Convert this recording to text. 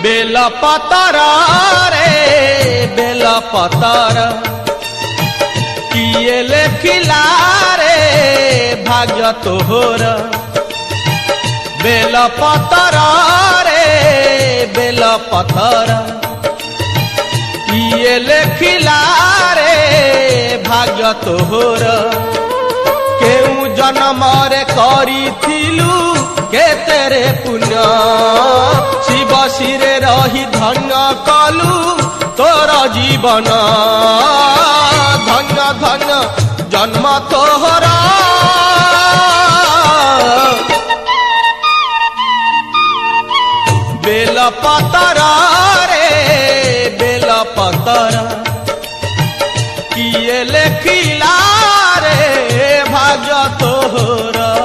Bell पतर रे bell पतर किए लेखिला रे भाग्य तोहर बेल पतर रे बेल पतर किए लेखिला रे भाग्य तोहर केउ जन्मरे करिथिलु केतेरे पुण्य शिव शिरे रही धन्य कलु तोर जीवन धन्य धन्य जन्म तोहरा बेल पतर रे बेल पतर किए लेखिला रे भाग्य तोहरा।